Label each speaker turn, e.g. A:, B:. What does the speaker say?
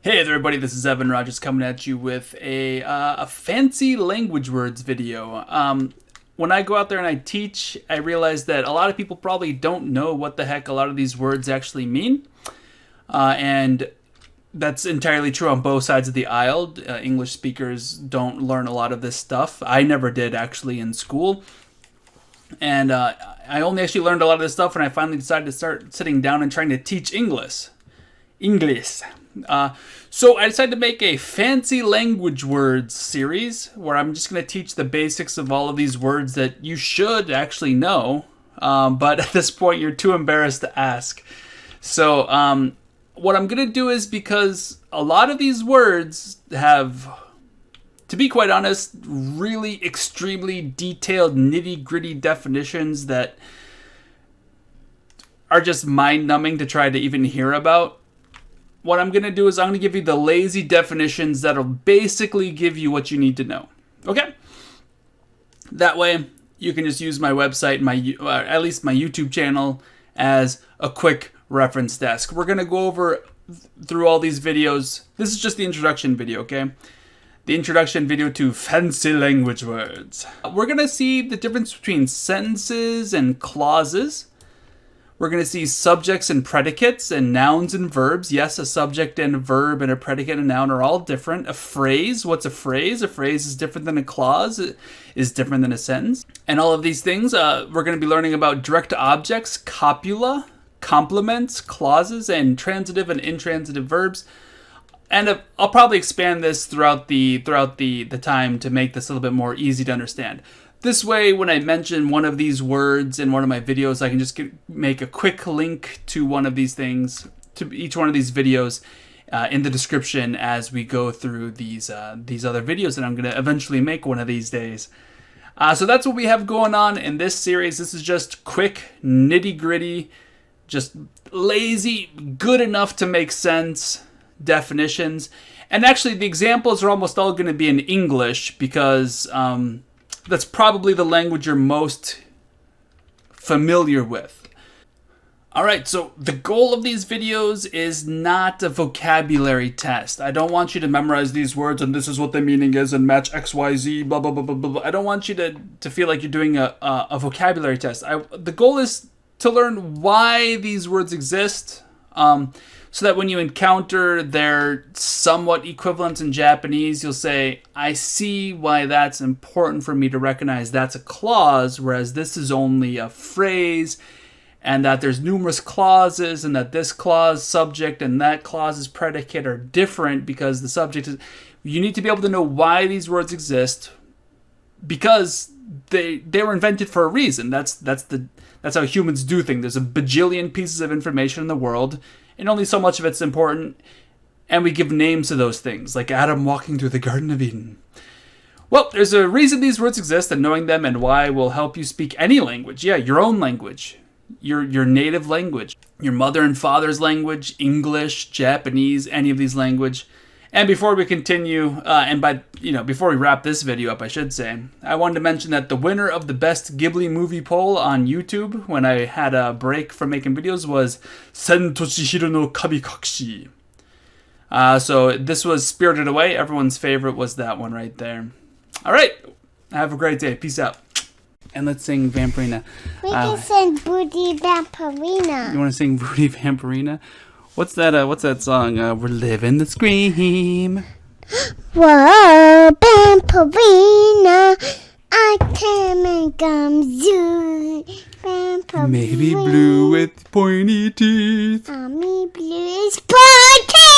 A: Hey everybody, this is Evan Rogers coming at you with a fancy language words video. When I go out there and I teach, I realize that a lot of people probably don't know what the heck a lot of these words actually mean. And that's entirely true on both sides of the aisle. English speakers don't learn a lot of this stuff. I never did actually in school. And I only actually learned a lot of this stuff when I finally decided to start sitting down and trying to teach English. So I decided to make a fancy language words series where I'm just going to teach the basics of all of these words that you should actually know, but at this point you're too embarrassed to ask. So what I'm going to do is, because a lot of these words have, to be quite honest, really extremely detailed, nitty-gritty definitions that are just mind-numbing to try to even hear about. What I'm going to do is I'm going to give you the lazy definitions that'll basically give you what you need to know. Okay? That way, you can just use my website, at least my YouTube channel, as a quick reference desk. We're going to go over through all these videos. This is just the introduction video, okay? The introduction video to fancy language words. We're going to see the difference between sentences and clauses. We're going to see subjects and predicates and nouns and verbs. Yes, a subject and a verb and a predicate and a noun are all different. A phrase, what's a phrase? A phrase is different than a clause, it is different than a sentence. And all of these things, we're going to be learning about direct objects, copula, complements, clauses, and transitive and intransitive verbs. And I'll probably expand this throughout the time to make this a little bit more easy to understand. This way, when I mention one of these words in one of my videos, I can just make a quick link to one of these things, to each one of these videos in the description as we go through these other videos that I'm going to eventually make one of these days. So that's what we have going on in this series. This is just quick, nitty-gritty, just lazy, good enough to make sense definitions. And actually, the examples are almost all going to be in English because that's probably the language you're most familiar with. Alright, so the goal of these videos is not a vocabulary test. I don't want you to memorize these words and this is what the meaning is and match XYZ, blah, blah, blah, blah, blah. I don't want you to feel like you're doing a vocabulary test. The goal is to learn why these words exist, so that when you encounter their somewhat equivalents in Japanese, you'll say, I see why that's important for me to recognize that's a clause, whereas this is only a phrase, and that there's numerous clauses, and that this clause subject and that clause's predicate are different because the subject is... You need to be able to know why these words exist, because they were invented for a reason. That's how humans do things. There's a bajillion pieces of information in the world, and only so much of it's important, and we give names to those things, like Adam walking through the Garden of Eden. Well, there's a reason these words exist, and knowing them and why will help you speak any language. Yeah, your own language, your native language, your mother and father's language, English, Japanese, any of these language. And before we continue, before we wrap this video up, I should say, I wanted to mention that the winner of the best Ghibli movie poll on YouTube, when I had a break from making videos, was Sen Toshihiro no Kabikakushi. So this was Spirited Away. Everyone's favorite was that one right there. All right, have a great day. Peace out. And let's sing Vampirina.
B: We can sing Booty Vampirina.
A: You want to sing Booty Vampirina? What's that song? We're living the scream.
B: Whoa, Vampirina, I can make zoo. Vampirina.
A: Maybe blue with pointy teeth.
B: Mommy blue is pointy.